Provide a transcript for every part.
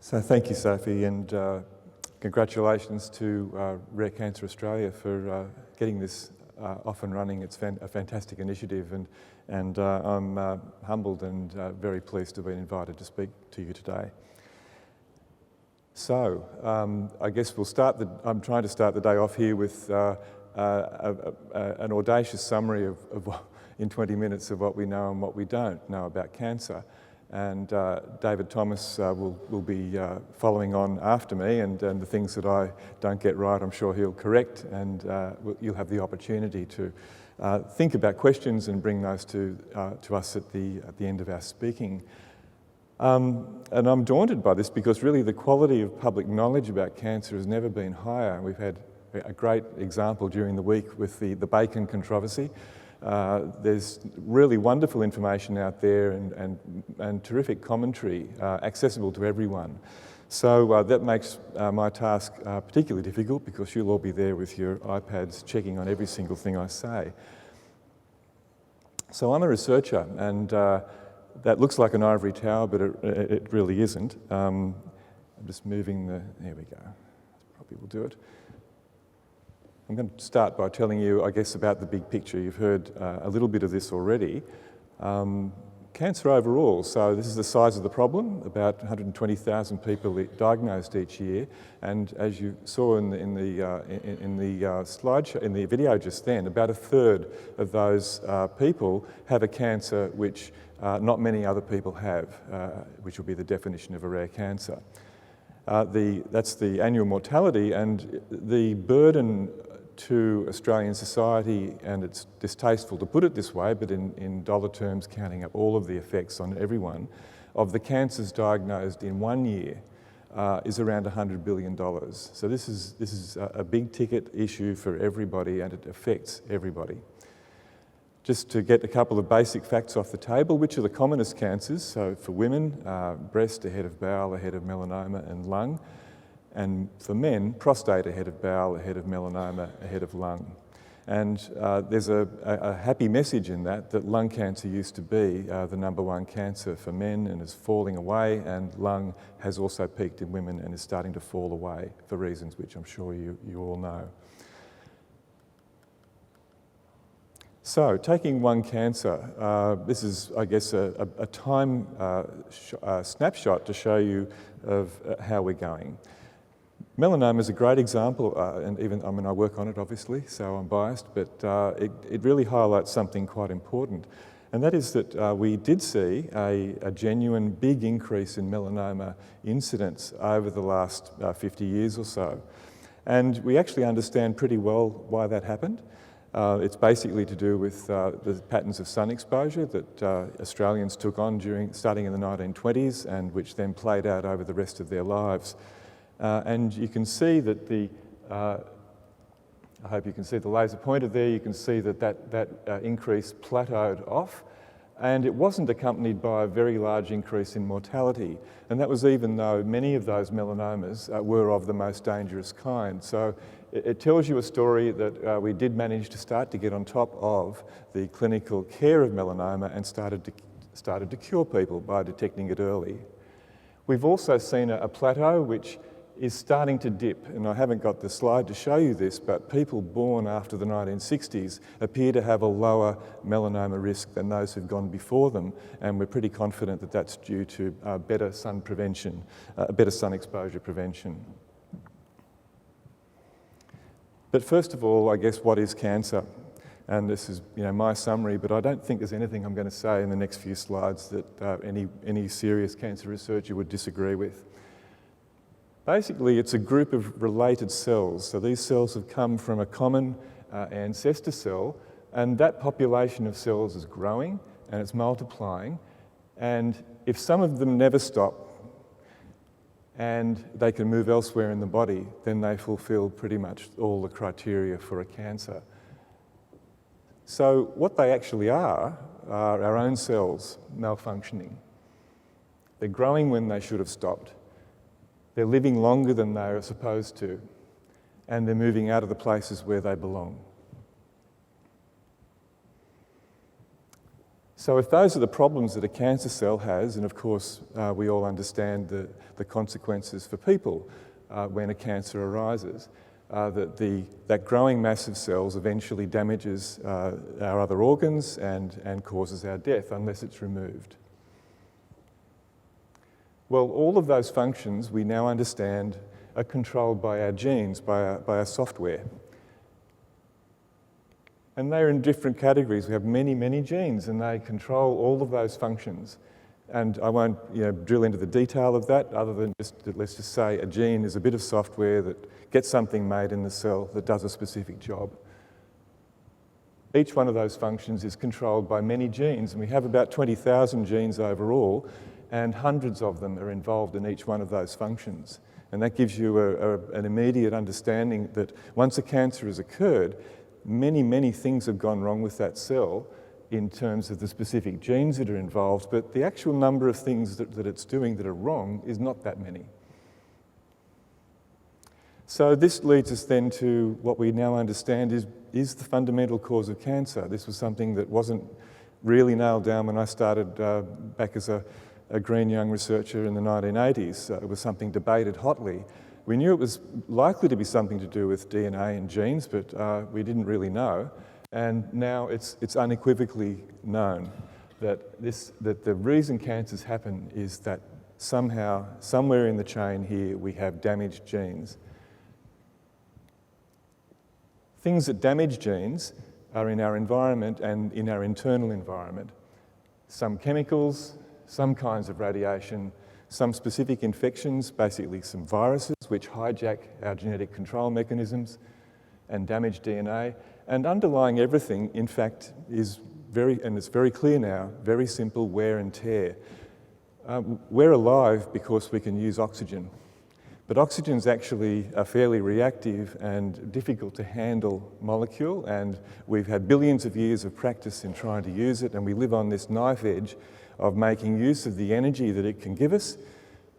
So thank you, Sophie, and congratulations to Rare Cancer Australia for getting this off and running. It's a fantastic initiative, and I'm humbled and very pleased to have been invited to speak to you today. So I guess I'm trying to start the day off here with an audacious summary of in 20 minutes of what we know and what we don't know about cancer. And David Thomas will be following on after me, and the things that I don't get right, I'm sure he'll correct, and you'll have the opportunity to think about questions and bring those to us at the end of our speaking. And I'm daunted by this because really the quality of public knowledge about cancer has never been higher. We've had a great example during the week with the bacon controversy. There's really wonderful information out there and terrific commentary accessible to everyone. So that makes my task particularly difficult because you'll all be there with your iPads checking on every single thing I say. So I'm a researcher, and that looks like an ivory tower, but it really isn't. I'm just moving there we go. Probably will do it. I'm going to start by telling you, I guess, about the big picture. You've heard a little bit of this already. Cancer overall, so this is the size of the problem, about 120,000 people diagnosed each year, and as you saw in the slideshow, in the video just then, about a third of those people have a cancer which not many other people have, which will be the definition of a rare cancer. That's the annual mortality, and the burden to Australian society, and it's distasteful to put it this way, but in dollar terms, counting up all of the effects on everyone, of the cancers diagnosed in 1 year is around $100 billion. So this is a big ticket issue for everybody, and it affects everybody. Just to get a couple of basic facts off the table, which are the commonest cancers? So for women, breast ahead of bowel, ahead of melanoma and lung. And for men, prostate ahead of bowel, ahead of melanoma, ahead of lung. And there's a happy message in that lung cancer used to be the #1 cancer for men and is falling away, and lung has also peaked in women and is starting to fall away for reasons which I'm sure you all know. So, taking one cancer, this is, I guess, a time snapshot to show you of how we're going. Melanoma is a great example, and I work on it obviously, so I'm biased, but it really highlights something quite important. And that is that we did see a genuine big increase in melanoma incidence over the last 50 years or so. And we actually understand pretty well why that happened. It's basically to do with the patterns of sun exposure that Australians took on starting in the 1920s, and which then played out over the rest of their lives. And you can see that I hope you can see the laser pointer there, you can see that increase plateaued off, and it wasn't accompanied by a very large increase in mortality. And that was even though many of those melanomas were of the most dangerous kind. So it tells you a story that we did manage to start to get on top of the clinical care of melanoma and started to cure people by detecting it early. We've also seen a plateau which is starting to dip, and I haven't got the slide to show you this, but people born after the 1960s appear to have a lower melanoma risk than those who've gone before them, and we're pretty confident that that's due to better sun prevention, better sun exposure prevention. But first of all, I guess, what is cancer? And this is, my summary, but I don't think there's anything I'm going to say in the next few slides that any serious cancer researcher would disagree with. Basically, it's a group of related cells. So these cells have come from a common ancestor cell, and that population of cells is growing and it's multiplying. And if some of them never stop and they can move elsewhere in the body, then they fulfill pretty much all the criteria for a cancer. So what they actually are our own cells malfunctioning. They're growing when they should have stopped. They're living longer than they are supposed to, and they're moving out of the places where they belong. So if those are the problems that a cancer cell has, and of course we all understand the consequences for people when a cancer arises, that growing mass of cells eventually damages our other organs and causes our death unless it's removed. Well, all of those functions we now understand are controlled by our genes, by our software. And they're in different categories. We have many, many genes, and they control all of those functions. And I won't drill into the detail of that, other than let's just say a gene is a bit of software that gets something made in the cell that does a specific job. Each one of those functions is controlled by many genes, and we have about 20,000 genes overall, and hundreds of them are involved in each one of those functions. And that gives you an immediate understanding that once a cancer has occurred, many, many things have gone wrong with that cell in terms of the specific genes that are involved, but the actual number of things that it's doing that are wrong is not that many. So this leads us then to what we now understand is the fundamental cause of cancer. This was something that wasn't really nailed down when I started back as a green young researcher in the 1980s. It was something debated hotly. We knew it was likely to be something to do with DNA and genes, but we didn't really know. And now it's unequivocally known that the reason cancers happen is that somehow, somewhere in the chain here, we have damaged genes. Things that damage genes are in our environment and in our internal environment. Some chemicals, some kinds of radiation, some specific infections, basically some viruses which hijack our genetic control mechanisms and damage DNA. And underlying everything, in fact, is and it's very clear now, very simple wear and tear. We're alive because we can use oxygen. But oxygen's actually a fairly reactive and difficult to handle molecule, and we've had billions of years of practice in trying to use it, and we live on this knife edge of making use of the energy that it can give us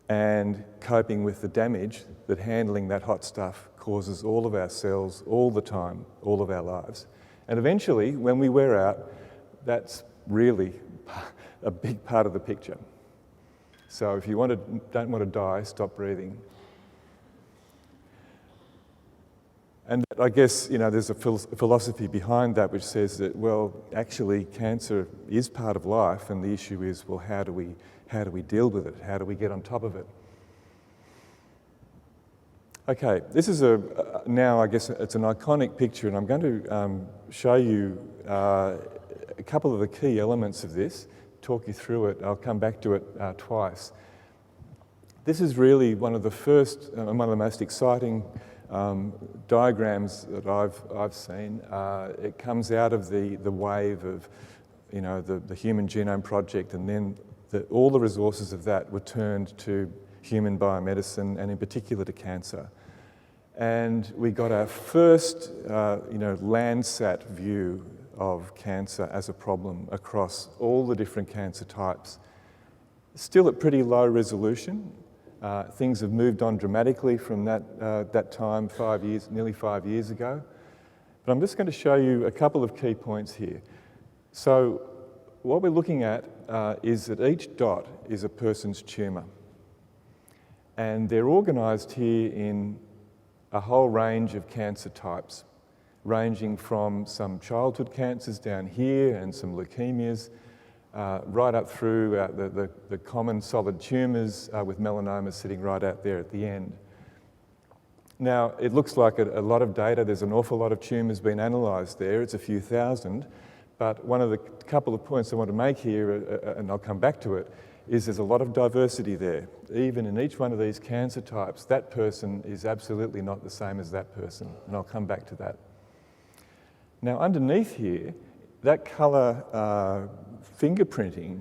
and coping with the damage that handling that hot stuff causes all of our cells, all the time, all of our lives. And eventually, when we wear out, that's really a big part of the picture. So if you don't want to die, stop breathing. And I guess, there's a philosophy behind that which says that, well, actually cancer is part of life, and the issue is, well, how do we deal with it? How do we get on top of it? Okay, this is now I guess it's an iconic picture, and I'm going to show you a couple of the key elements of this, talk you through it. I'll come back to it twice. This is really one of the first, one of the most exciting diagrams that I've seen. It comes out of the wave of, the Human Genome Project, and then all the resources of that were turned to human biomedicine, and in particular to cancer. And we got our first, Landsat view of cancer as a problem across all the different cancer types. Still at pretty low resolution. Things have moved on dramatically from that time, nearly 5 years ago. But I'm just going to show you a couple of key points here. So what we're looking at is that each dot is a person's tumour. And they're organised here in a whole range of cancer types, ranging from some childhood cancers down here and some leukemias, right up through the common solid tumours with melanoma sitting right out there at the end. Now, it looks like a lot of data. There's an awful lot of tumours being analysed there. It's a few thousand. But one of the couple of points I want to make here, and I'll come back to it, is there's a lot of diversity there. Even in each one of these cancer types, that person is absolutely not the same as that person, and I'll come back to that. Now, underneath here, that colour fingerprinting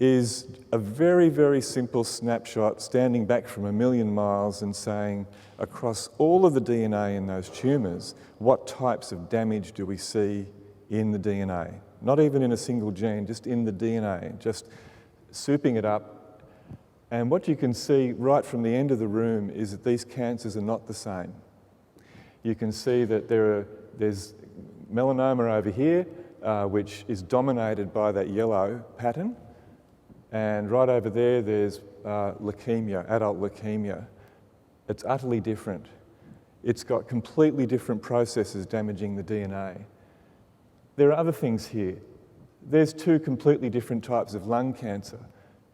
is a very, very simple snapshot standing back from 1,000,000 miles and saying, across all of the DNA in those tumours, what types of damage do we see in the DNA? Not even in a single gene, just in the DNA, just souping it up. And what you can see right from the end of the room is that these cancers are not the same. You can see that there's melanoma over here, which is dominated by that yellow pattern. And right over there, there's leukemia, adult leukemia. It's utterly different. It's got completely different processes damaging the DNA. There are other things here. There's two completely different types of lung cancer,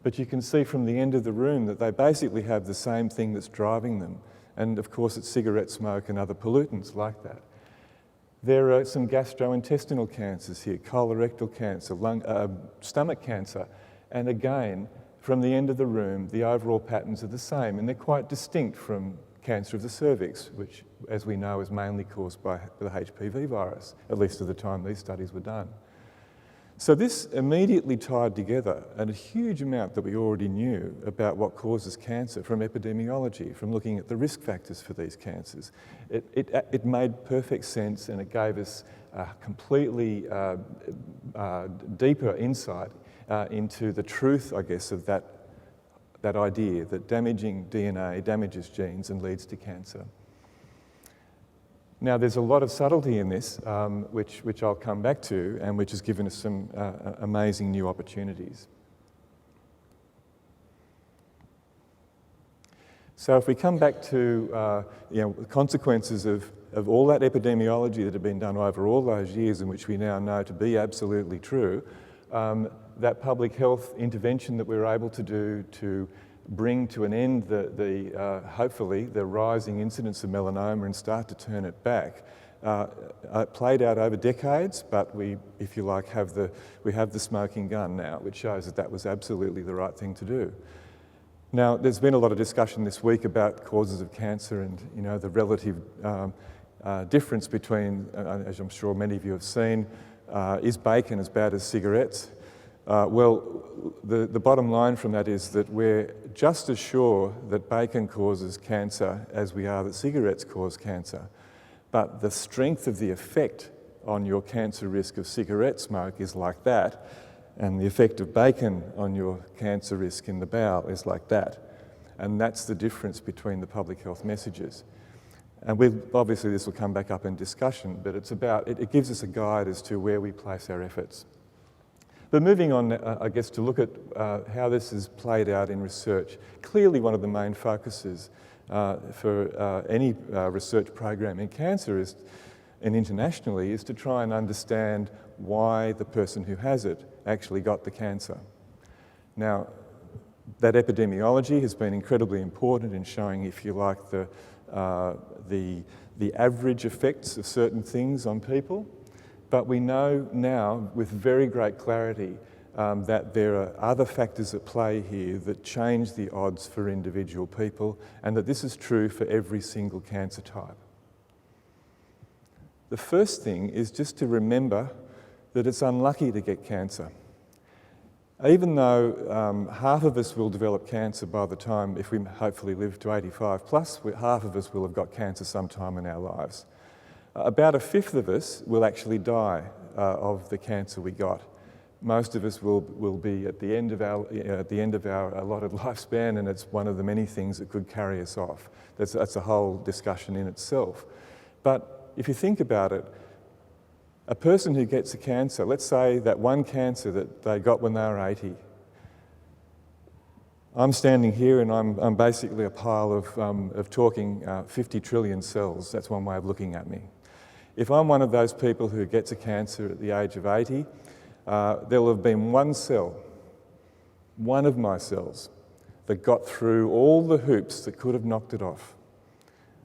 but you can see from the end of the room that they basically have the same thing that's driving them. And of course, it's cigarette smoke and other pollutants like that. There are some gastrointestinal cancers here, colorectal cancer, stomach cancer. And again, from the end of the room, the overall patterns are the same, and they're quite distinct from cancer of the cervix, which, as we know, is mainly caused by the HPV virus, at least at the time these studies were done. So this immediately tied together a huge amount that we already knew about what causes cancer from epidemiology, from looking at the risk factors for these cancers. It made perfect sense, and it gave us a completely deeper insight into the truth, I guess, of that idea that damaging DNA damages genes and leads to cancer. Now, there's a lot of subtlety in this, which I'll come back to, and which has given us some amazing new opportunities. So if we come back to the consequences of all that epidemiology that had been done over all those years, and which we now know to be absolutely true, that public health intervention that we were able to do to bring to an end hopefully the rising incidence of melanoma and start to turn it back. It played out over decades, but we, if you like, have the smoking gun now, which shows that that was absolutely the right thing to do. Now, there's been a lot of discussion this week about causes of cancer and the relative difference between, as I'm sure many of you have seen, is bacon as bad as cigarettes? Well, the bottom line from that is that we're just as sure that bacon causes cancer as we are that cigarettes cause cancer. But the strength of the effect on your cancer risk of cigarette smoke is like that, and the effect of bacon on your cancer risk in the bowel is like that. And that's the difference between the public health messages. And obviously this will come back up in discussion, but it gives us a guide as to where we place our efforts. But moving on, I guess, to look at how this is played out in research. Clearly one of the main focuses for any research program in cancer and internationally is to try and understand why the person who has it actually got the cancer. Now, that epidemiology has been incredibly important in showing, if you like, the average effects of certain things on people. But we know now with very great clarity that there are other factors at play here that change the odds for individual people, and that this is true for every single cancer type. The first thing is just to remember that it's unlucky to get cancer. Even though half of us will develop cancer by the time, if we hopefully live to 85 plus, half of us will have got cancer sometime in our lives. About a fifth of us will actually die of the cancer we got. Most of us will be at the end of our allotted lifespan, and it's one of the many things that could carry us off. That's a whole discussion in itself. But if you think about it, a person who gets a cancer, let's say that one cancer that they got when they were 80. I'm standing here and I'm basically a pile of talking 50 trillion cells. That's one way of looking at me. If I'm one of those people who gets a cancer at the age of 80, there'll have been one cell, one of my cells, that got through all the hoops that could have knocked it off,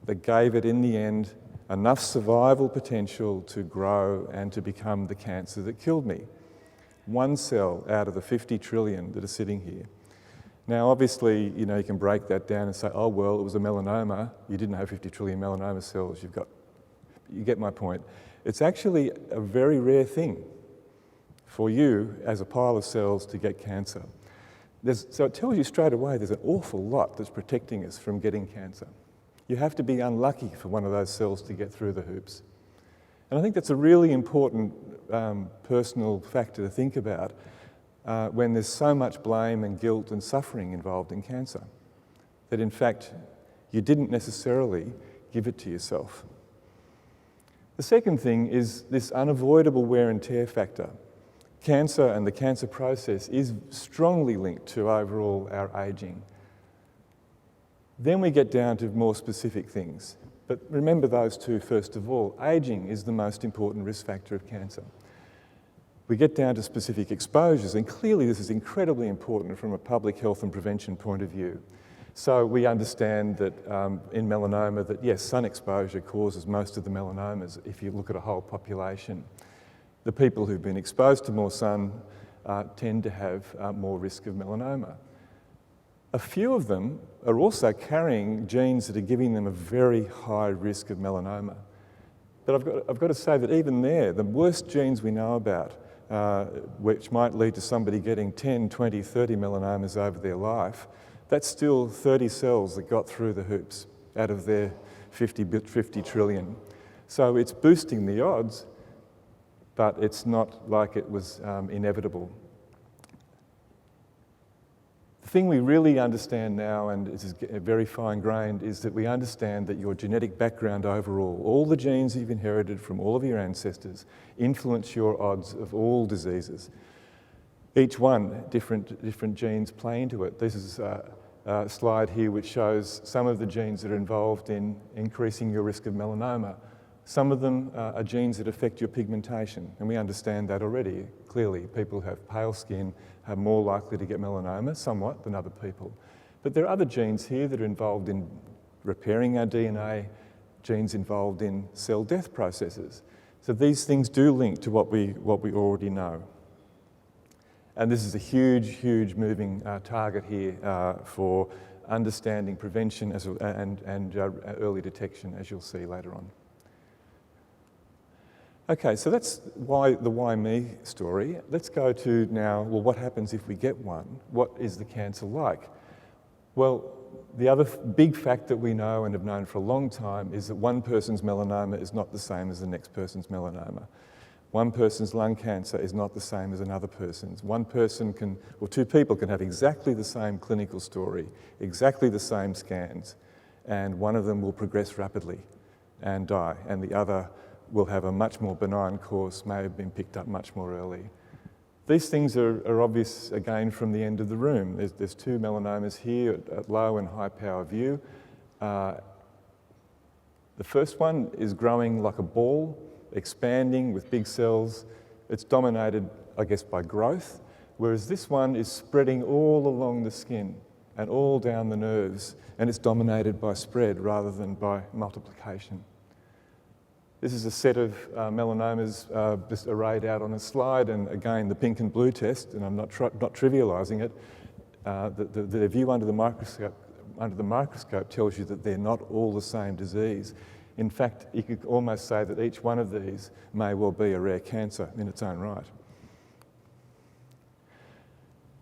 that gave it in the end enough survival potential to grow and to become the cancer that killed me. One cell out of the 50 trillion that are sitting here. Now, obviously, you can break that down and say, oh, well, it was a melanoma. You didn't have 50 trillion melanoma cells. You get my point. It's actually a very rare thing for you as a pile of cells to get cancer. So it tells you straight away there's an awful lot that's protecting us from getting cancer. You have to be unlucky for one of those cells to get through the hoops. And I think that's a really important personal factor to think about when there's so much blame and guilt and suffering involved in cancer. That in fact, you didn't necessarily give it to yourself. The second thing is this unavoidable wear and tear factor. Cancer and the cancer process is strongly linked to overall our ageing. Then we get down to more specific things. But remember those two first of all. Ageing is the most important risk factor of cancer. We get down to specific exposures, and clearly this is incredibly important from a public health and prevention point of view. So we understand that in melanoma that yes, sun exposure causes most of the melanomas if you look at a whole population. The people who've been exposed to more sun tend to have more risk of melanoma. A few of them are also carrying genes that are giving them a very high risk of melanoma. But I've got to say that even there, the worst genes we know about, which might lead to somebody getting 10, 20, 30 melanomas over their life, that's still 30 cells that got through the hoops out of their 50 trillion. So it's boosting the odds, but it's not like it was inevitable. The thing we really understand now, and this is very fine-grained, is that we understand that your genetic background overall, all the genes you've inherited from all of your ancestors, influence your odds of all diseases. Each one, different genes play into it. This is a slide here which shows some of the genes that are involved in increasing your risk of melanoma. Some of them are genes that affect your pigmentation, and we understand that already. Clearly, people who have pale skin are more likely to get melanoma, somewhat, than other people. But there are other genes here that are involved in repairing our DNA, genes involved in cell death processes. So these things do link to what we already know. And this is a huge, huge moving target here for understanding prevention and early detection, as you'll see later on. Okay, so that's the why me story. Let's go to now, well, what happens if we get one? What is the cancer like? Well, the other big fact that we know and have known for a long time is that one person's melanoma is not the same as the next person's melanoma. One person's lung cancer is not the same as another person's. One person can, or two people can have exactly the same clinical story, exactly the same scans, and one of them will progress rapidly and die, and the other will have a much more benign course, may have been picked up much more early. These things are obvious, again, from the end of the room. There's two melanomas here at low and high power view. The first one is growing like a ball, expanding with big cells. It's dominated, I guess, by growth, whereas this one is spreading all along the skin and all down the nerves, and it's dominated by spread rather than by multiplication. This is a set of melanomas just arrayed out on a slide, and again, the pink and blue test, and I'm not trivialising it, the view under the microscope tells you that they're not all the same disease. In fact, you could almost say that each one of these may well be a rare cancer in its own right.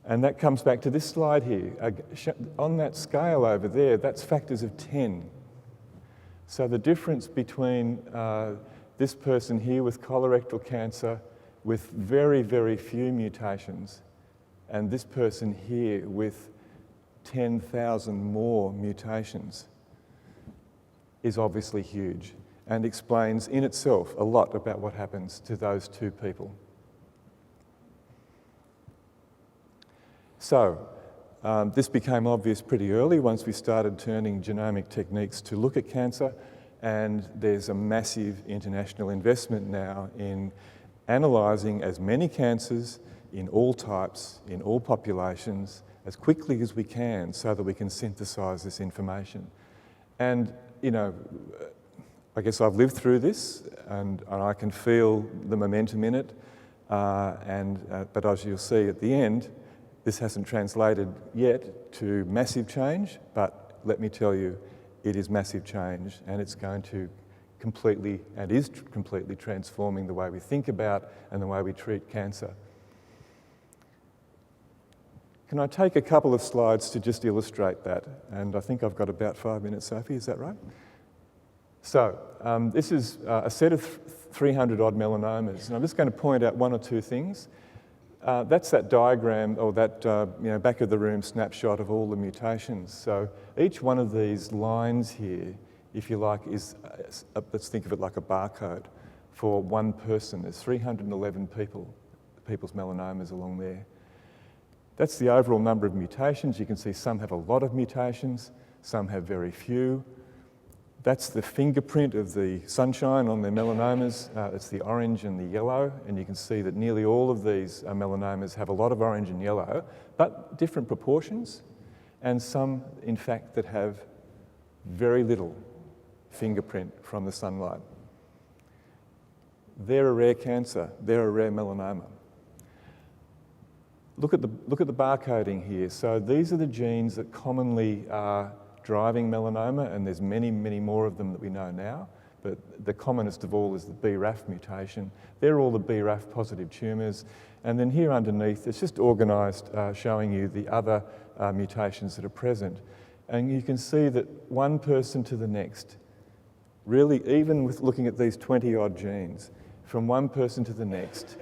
And that comes back to this slide here. On that scale over there, that's factors of 10. So the difference between this person here with colorectal cancer with very, very few mutations and this person here with 10,000 more mutations is obviously huge and explains in itself a lot about what happens to those two people. So this became obvious pretty early once we started turning genomic techniques to look at cancer, and there's a massive international investment now in analysing as many cancers in all types, in all populations, as quickly as we can so that we can synthesise this information. And you know, I guess I've lived through this and I can feel the momentum in it, but as you'll see at the end, this hasn't translated yet to massive change, but let me tell you, it is massive change, and it's going to completely, and is completely transforming the way we think about and the way we treat cancer. Can I take a couple of slides to just illustrate that? And I think I've got about 5 minutes, Sophie, is that right? So this is a set of 300 odd melanomas, and I'm just going to point out one or two things. That's that diagram, or that back of the room snapshot of all the mutations. So each one of these lines here, if you like, is, let's think of it like a barcode. for one person. There's 311 people's melanomas along there. That's the overall number of mutations. You can see some have a lot of mutations, some have very few. That's the fingerprint of the sunshine on their melanomas. It's the orange and the yellow, and you can see that nearly all of these melanomas have a lot of orange and yellow, but different proportions, and some, in fact, that have very little fingerprint from the sunlight. They're a rare cancer. They're a rare melanoma. Look at the barcoding here. So these are the genes that commonly are driving melanoma, and there's many, many more of them that we know now, but the commonest of all is the BRAF mutation. They're all the BRAF positive tumours. And then here underneath, it's just organised, showing you the other mutations that are present. And you can see that one person to the next, really, even with looking at these 20-odd genes, from one person to the next,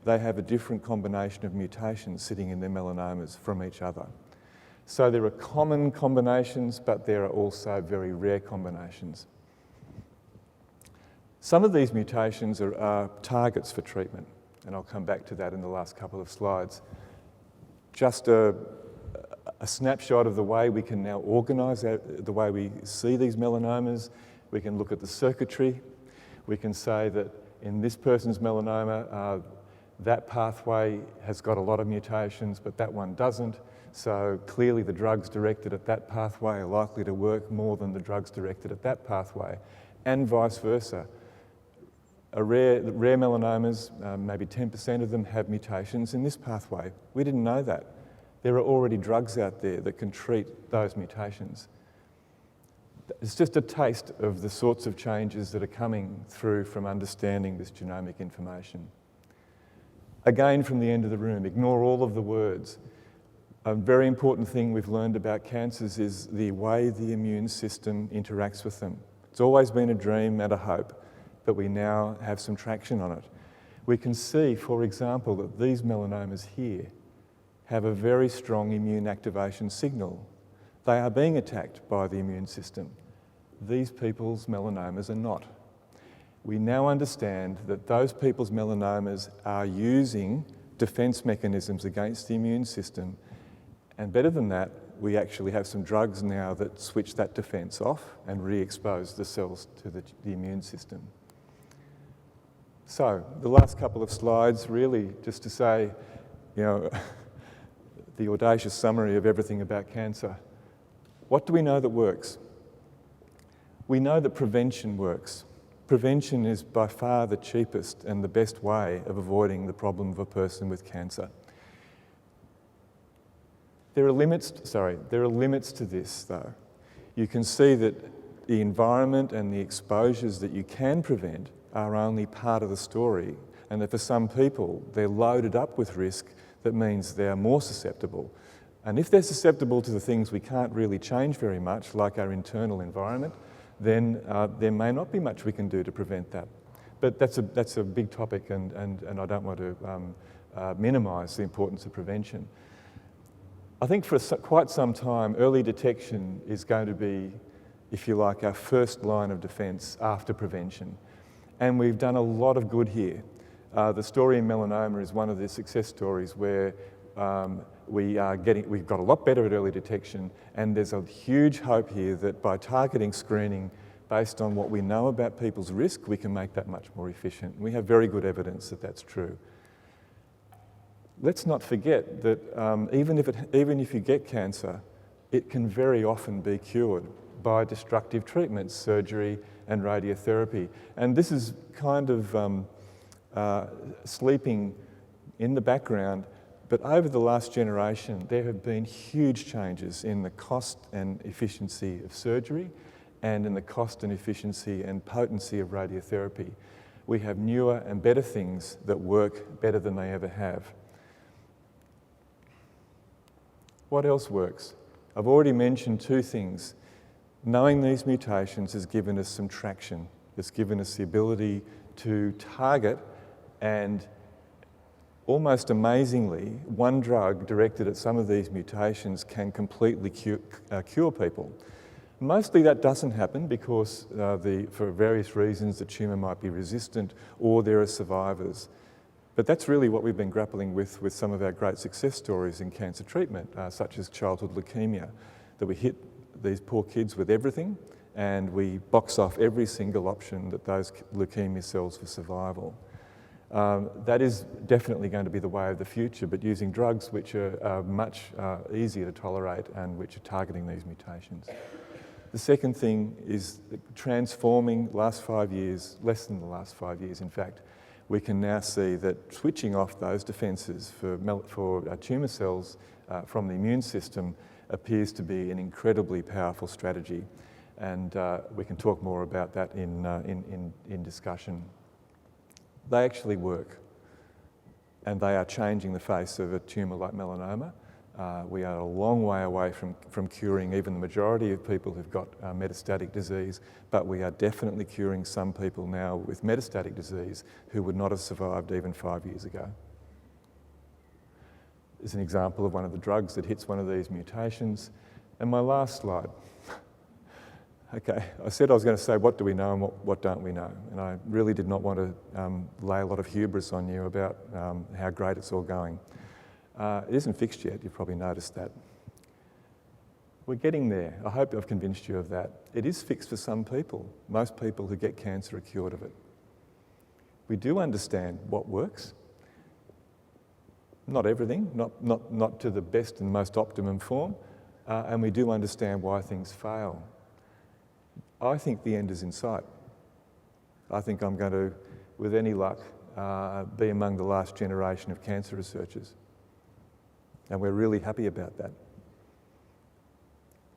they have a different combination of mutations sitting in their melanomas from each other. So there are common combinations, but there are also very rare combinations. Some of these mutations are targets for treatment, and I'll come back to that in the last couple of slides. Just a snapshot of the way we can now organise the way we see these melanomas. We can look at the circuitry. We can say that in this person's melanoma, that pathway has got a lot of mutations, but that one doesn't. So clearly the drugs directed at that pathway are likely to work more than the drugs directed at that pathway, and vice versa. Rare melanomas, maybe 10% of them have mutations in this pathway. We didn't know that. There are already drugs out there that can treat those mutations. It's just a taste of the sorts of changes that are coming through from understanding this genomic information. Again, from the end of the room, ignore all of the words. A very important thing we've learned about cancers is the way the immune system interacts with them. It's always been a dream and a hope, but we now have some traction on it. We can see, for example, that these melanomas here have a very strong immune activation signal. They are being attacked by the immune system. These people's melanomas are not. We now understand that those people's melanomas are using defence mechanisms against the immune system, and better than that, we actually have some drugs now that switch that defence off and re-expose the cells to the immune system. So, the last couple of slides, really just to say, you know, the audacious summary of everything about cancer. What do we know that works? We know that prevention works. Prevention is by far the cheapest and the best way of avoiding the problem of a person with cancer. There are limits to this, though. You can see that the environment and the exposures that you can prevent are only part of the story, and that for some people, they're loaded up with risk that means they're more susceptible. And if they're susceptible to the things we can't really change very much, like our internal environment, then there may not be much we can do to prevent that. But that's a big topic, and I don't want to minimise the importance of prevention. I think for quite some time, early detection is going to be, if you like, our first line of defence after prevention. And we've done a lot of good here. The story in melanoma is one of the success stories where we've got a lot better at early detection, and there's a huge hope here that by targeting screening based on what we know about people's risk, we can make that much more efficient. We have very good evidence that that's true. Let's not forget that even if you get cancer, it can very often be cured by destructive treatments, surgery and radiotherapy. And this is kind of sleeping in the background, but over the last generation, there have been huge changes in the cost and efficiency of surgery and in the cost and efficiency and potency of radiotherapy. We have newer and better things that work better than they ever have. What else works? I've already mentioned two things. Knowing these mutations has given us some traction. It's given us the ability to target, and almost amazingly, one drug directed at some of these mutations can completely cure people. Mostly that doesn't happen because for various reasons the tumour might be resistant or there are survivors. But that's really what we've been grappling with some of our great success stories in cancer treatment, such as childhood leukemia, that we hit these poor kids with everything and we box off every single option that those leukemia cells for survival. That is definitely going to be the way of the future, but using drugs which are much easier to tolerate and which are targeting these mutations. The second thing is transforming last 5 years, less than the last 5 years in fact, we can now see that switching off those defences for tumour cells from the immune system appears to be an incredibly powerful strategy, and we can talk more about that in discussion. They actually work, and they are changing the face of a tumour like melanoma. We are a long way away from curing even the majority of people who've got metastatic disease, but we are definitely curing some people now with metastatic disease who would not have survived even 5 years ago. It's an example of one of the drugs that hits one of these mutations. And my last slide. Okay, I said I was going to say what do we know and what don't we know, and I really did not want to lay a lot of hubris on you about how great it's all going. It isn't fixed yet, you've probably noticed that. We're getting there. I hope I've convinced you of that. It is fixed for some people. Most people who get cancer are cured of it. We do understand what works. Not everything, not to the best and most optimum form, and we do understand why things fail. I think the end is in sight. I think I'm going to, with any luck, be among the last generation of cancer researchers. And we're really happy about that.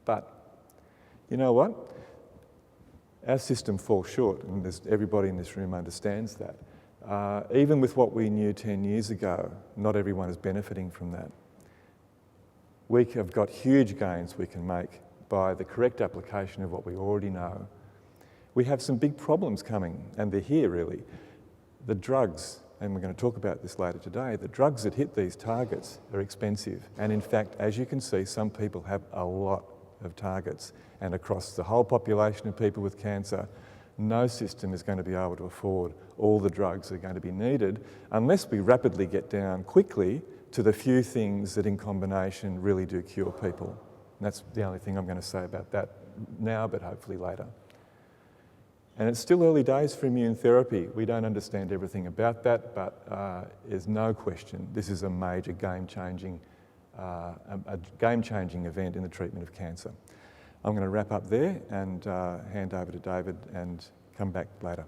But you know what? Our system falls short, and everybody in this room understands that. Even with what we knew 10 years ago, not everyone is benefiting from that. We have got huge gains we can make by the correct application of what we already know. We have some big problems coming, and they're here really. The drugs, and we're going to talk about this later today, the drugs that hit these targets are expensive. And in fact, as you can see, some people have a lot of targets. And across the whole population of people with cancer, no system is going to be able to afford all the drugs that are going to be needed unless we rapidly get down quickly to the few things that in combination really do cure people. And that's the only thing I'm going to say about that now, but hopefully later. And it's still early days for immune therapy. We don't understand everything about that, but there's no question this is a major game-changing event in the treatment of cancer. I'm going to wrap up there and hand over to David and come back later.